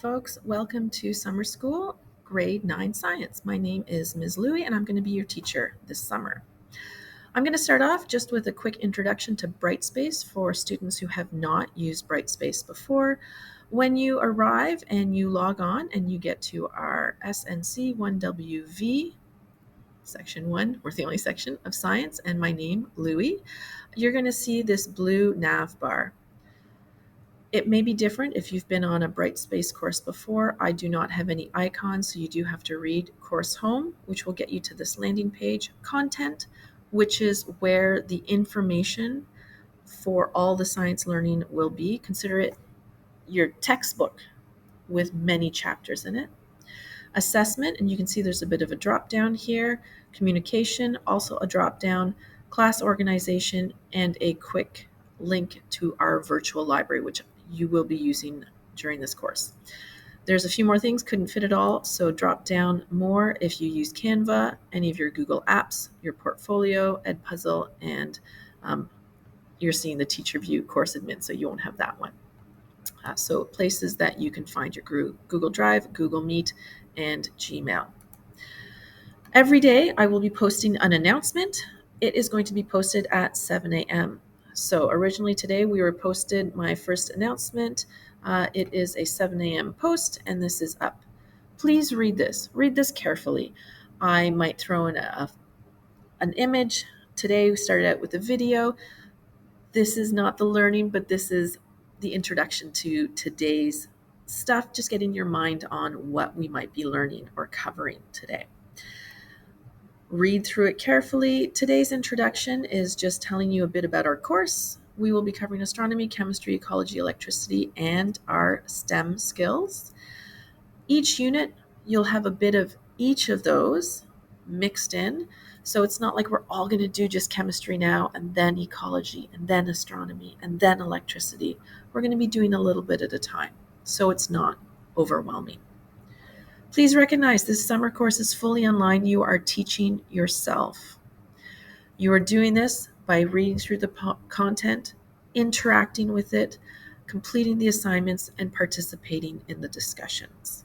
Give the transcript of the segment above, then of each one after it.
folks. Welcome to Summer School Grade 9 Science. My name is Ms. Louie, and I'm going to be your teacher this summer. I'm going to start off just with a quick introduction to Brightspace for students who have not used Brightspace before. When you arrive and you log on and you get to our SNC 1WV, Section 1, we're the only section of science, and my name, Louie, you're going to see this blue nav bar. It may be different if you've been on a Brightspace course before. I do not have any icons, so you do have to read Course Home, which will get you to this landing page. Content, which is where the information for all the science learning will be. Consider it your textbook with many chapters in it. Assessment, and you can see there's a bit of a drop down here. Communication, also a drop down. Class organization, and a quick link to our virtual library, which you will be using during this course. There's a few more things, couldn't fit it all, so drop down more if you use Canva, any of your Google Apps, your portfolio, Edpuzzle, and you're seeing the teacher view course admin, so you won't have that one. So places that you can find your Google Drive, Google Meet, and Gmail. Every day I will be posting an announcement. It is going to be posted at 7 a.m. So originally today we were posted my first announcement. It is a 7 a.m. post, and this is up. Please read this. Read this carefully. I might throw in an image. Today we started out with a video. This is not the learning, but this is the introduction to today's stuff, just getting your mind on what we might be learning or covering today. Read through it carefully. Today's introduction is just telling you a bit about our course. We will be covering astronomy, chemistry, ecology, electricity, and our STEM skills. Each unit, you'll have a bit of each of those mixed in. So it's not like we're all going to do just chemistry now, and then ecology, and then astronomy, and then electricity. We're going to be doing a little bit at a time, so it's not overwhelming. Please recognize this summer course is fully online. You are teaching yourself. You are doing this by reading through the content, interacting with it, completing the assignments, and participating in the discussions.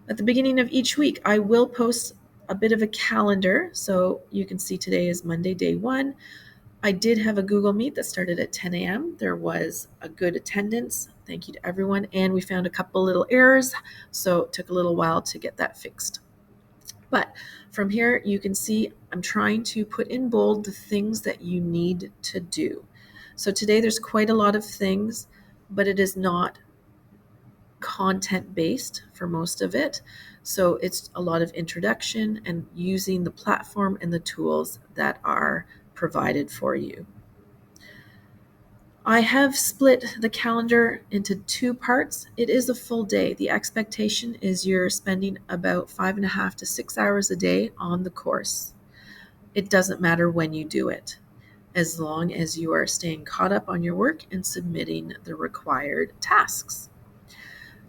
At the beginning of each week, I will post a bit of a calendar. So you can see today is Monday, day 1. I did have a Google Meet that started at 10 a.m. There was a good attendance. Thank you to everyone. And we found a couple little errors, so it took a little while to get that fixed. But from here, you can see I'm trying to put in bold the things that you need to do. So today there's quite a lot of things, but it is not content-based for most of it. So it's a lot of introduction and using the platform and the tools that are provided for you. I have split the calendar into 2 parts. It is a full day. The expectation is you're spending about 5.5 to 6 hours a day on the course. It doesn't matter when you do it, as long as you are staying caught up on your work and submitting the required tasks.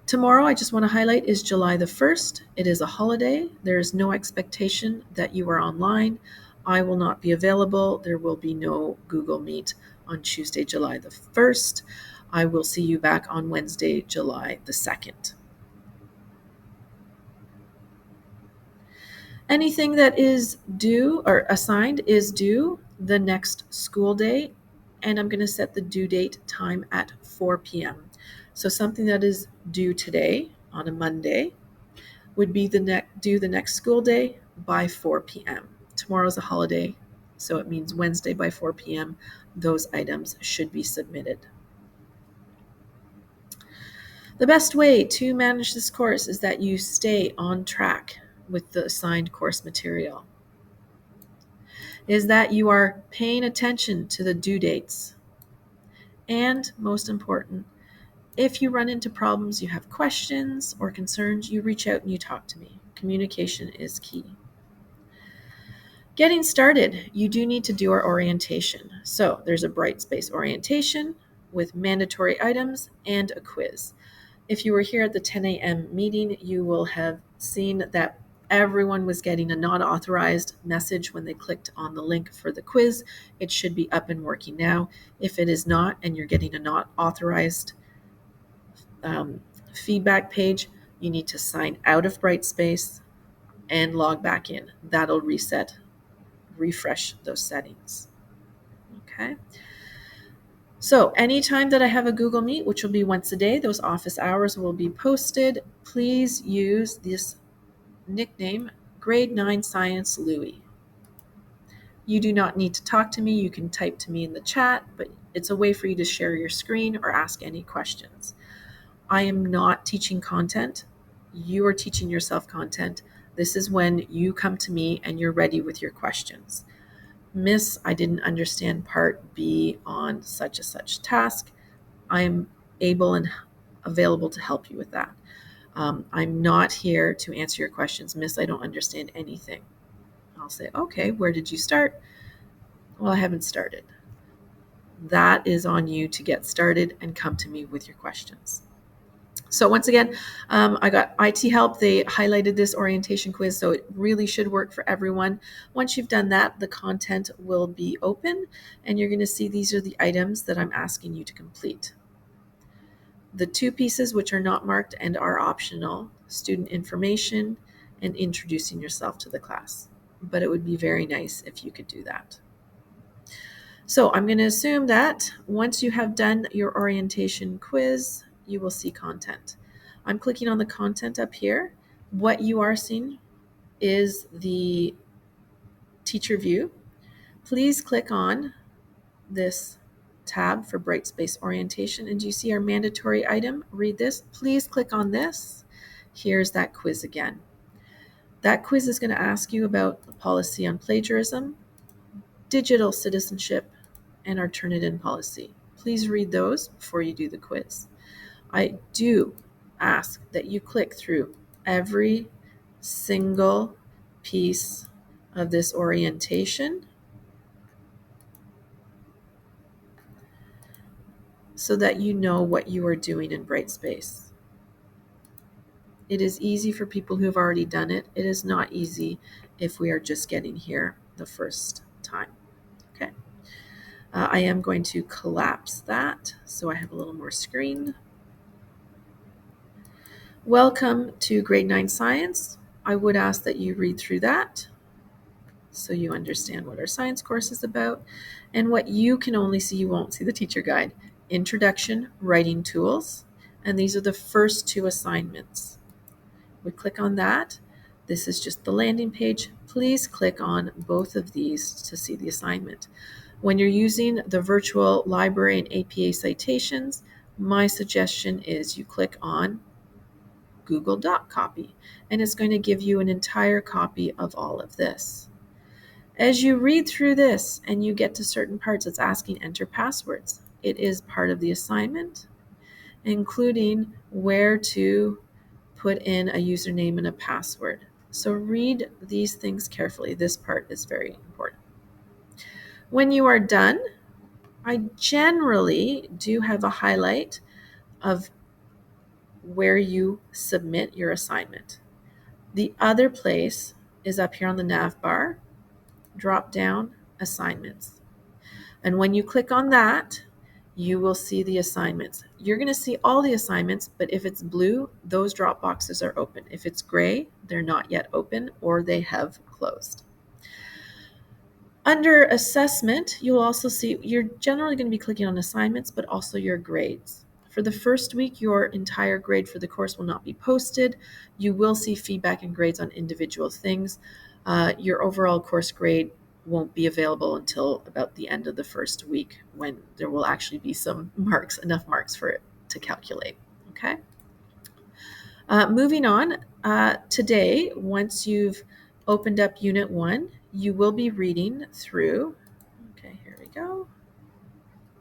Tomorrow, I just want to highlight, is July the 1st. It is a holiday. There is no expectation that you are online. I will not be available. There will be no Google Meet on Tuesday, July the 1st. I will see you back on Wednesday, July the 2nd. Anything that is due or assigned is due the next school day, and I'm going to set the due date time at 4 p.m. So something that is due today on a Monday would be due the next school day by 4 p.m. Tomorrow's a holiday, so it means Wednesday by 4 p.m. those items should be submitted. The best way to manage this course is that you stay on track with the assigned course material. Is that you are paying attention to the due dates. And most important, if you run into problems, you have questions or concerns, you reach out and you talk to me. Communication is key. Getting started, you do need to do our orientation. So there's a Brightspace orientation with mandatory items and a quiz. If you were here at the 10 a.m. meeting, you will have seen that everyone was getting a not authorized message when they clicked on the link for the quiz. It should be up and working now. If it is not, and you're getting a not authorized feedback page, you need to sign out of Brightspace and log back in. That'll refresh those settings. Okay. So anytime that I have a Google Meet, which will be once a day, those office hours will be posted. Please use this nickname, Grade 9 Science Louie. You do not need to talk to me. You can type to me in the chat, but it's a way for you to share your screen or ask any questions. I am not teaching content. You are teaching yourself content. This is when you come to me and you're ready with your questions. Miss, I didn't understand part B on such and such task. I'm able and available to help you with that. I'm not here to answer your questions. Miss, I don't understand anything. I'll say, okay, where did you start? Well, I haven't started. That is on you to get started and come to me with your questions. So once again, I got IT help. They highlighted this orientation quiz, so it really should work for everyone. Once you've done that, the content will be open, and you're going to see these are the items that I'm asking you to complete. The two pieces which are not marked and are optional, student information and introducing yourself to the class. But it would be very nice if you could do that. So I'm going to assume that once you have done your orientation quiz, you will see content. I'm clicking on the content up here. What you are seeing is the teacher view. Please click on this tab for Brightspace Orientation. And do you see our mandatory item? Read this. Please click on this. Here's that quiz again. That quiz is going to ask you about the policy on plagiarism, digital citizenship, and our Turnitin policy. Please read those before you do the quiz. I do ask that you click through every single piece of this orientation so that you know what you are doing in Brightspace. It is easy for people who have already done it. It is not easy if we are just getting here the first time. Okay. I am going to collapse that so I have a little more screen. Welcome to Grade 9 Science. I would ask that you read through that so you understand what our science course is about and what you can only see. You won't see the teacher guide. Introduction, writing tools, and these are the first two assignments. We click on that. This is just the landing page. Please click on both of these to see the assignment. When you're using the virtual library and APA citations, my suggestion is you click on Google Doc copy, and it's going to give you an entire copy of all of this. As you read through this and you get to certain parts, it's asking enter passwords. It is part of the assignment, including where to put in a username and a password. So read these things carefully. This part is very important. When you are done, I generally do have a highlight of where you submit your assignment. The other place is up here on the nav bar, drop down assignments. And when you click on that, you will see the assignments. You're going to see all the assignments, but if it's blue, those drop boxes are open. If it's gray, they're not yet open or they have closed. Under assessment, you'll also see you're generally going to be clicking on assignments, but also your grades. For the first week, your entire grade for the course will not be posted. You will see feedback and grades on individual things. Your overall course grade won't be available until about the end of the first week when there will actually be some marks, enough marks for it to calculate. Okay. Moving on, today, once you've opened up Unit 1, you will be reading through, okay, here we go.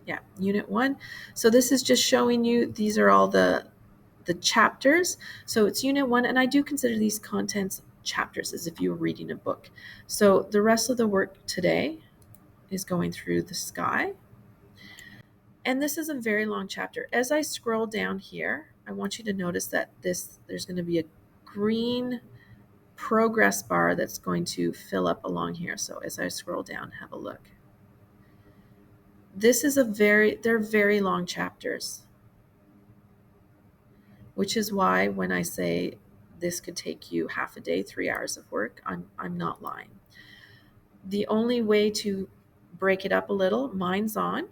Yeah, Unit 1. So this is just showing you, these are all the chapters. So it's Unit 1, and I do consider these contents chapters as if you were reading a book. So the rest of the work today is going through the sky. And this is a very long chapter. As I scroll down here, I want you to notice that there's going to be a green progress bar that's going to fill up along here. So as I scroll down, have a look. This is they're very long chapters. which is why when I say this could take you half a day, 3 hours of work, I'm not lying. The only way to break it up a little, mine's on.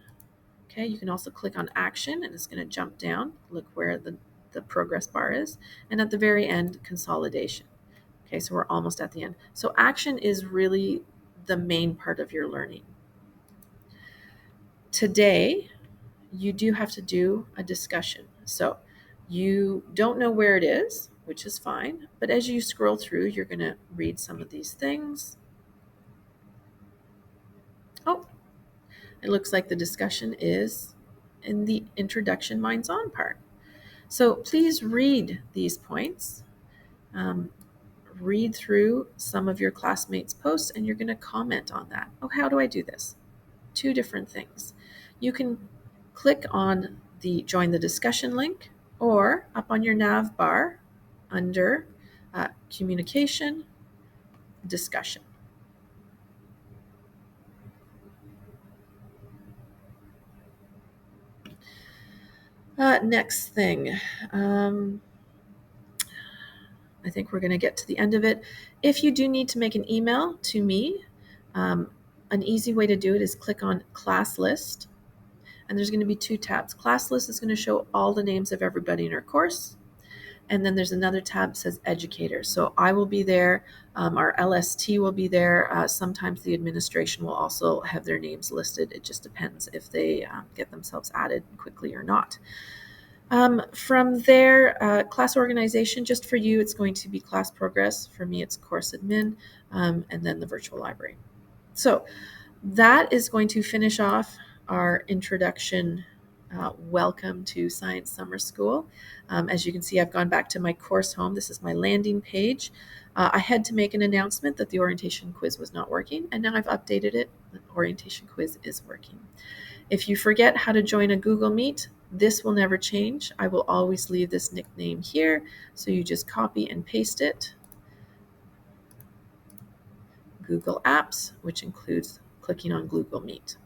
Okay, you can also click on action and it's going to jump down. Look where the progress bar is. And at the very end, consolidation. Okay, so we're almost at the end. So action is really the main part of your learning. Today, you do have to do a discussion. So you don't know where it is, which is fine. But as you scroll through, you're going to read some of these things. Oh, it looks like the discussion is in the introduction mine's on part. So please read these points. Read through some of your classmates' posts and you're going to comment on that. Oh, how do I do this? Two different things. You can click on the join the discussion link or up on your nav bar under communication discussion. Next thing. I think we're going to get to the end of it. If you do need to make an email to me, an easy way to do it is click on class list. And there's going to be two tabs. Class list is going to show all the names of everybody in our course. And then there's another tab that says educator. So I will be there. Our LST will be there. Sometimes the administration will also have their names listed. It just depends if they get themselves added quickly or not. From there, class organization, just for you, it's going to be class progress. For me, it's course admin, and then the virtual library. So that is going to finish off our introduction. Welcome to Science Summer School. As you can see, I've gone back to my course home. This is my landing page. I had to make an announcement that the orientation quiz was not working, and now I've updated it. The orientation quiz is working. If you forget how to join a Google Meet, this will never change. I will always leave this nickname here, so you just copy and paste it. Google Apps, which includes clicking on Google Meet.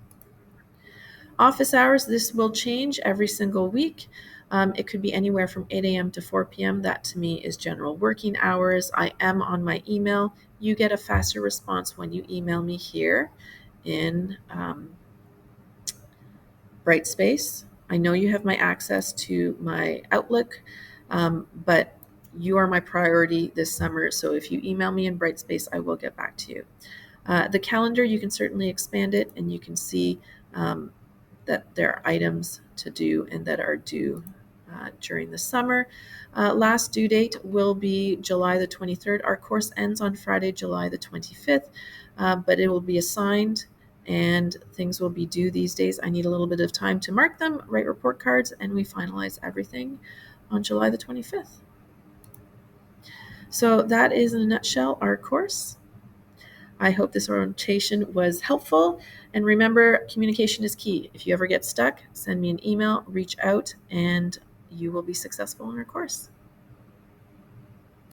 Office hours, this will change every single week. It could be anywhere from 8 a.m. to 4 p.m. That to me is general working hours. I am on my email. You get a faster response when you email me here in Brightspace. I know you have my access to my Outlook, but you are my priority this summer. So if you email me in Brightspace, I will get back to you. The calendar, you can certainly expand it and you can see that there are items to do and that are due during the summer. Last due date will be July the 23rd. Our course ends on Friday, July the 25th, but it will be assigned and things will be due these days. I need a little bit of time to mark them, write report cards, and we finalize everything on July the 25th. So that is in a nutshell our course. I hope this orientation was helpful. And remember, communication is key. If you ever get stuck, send me an email, reach out, and you will be successful in our course.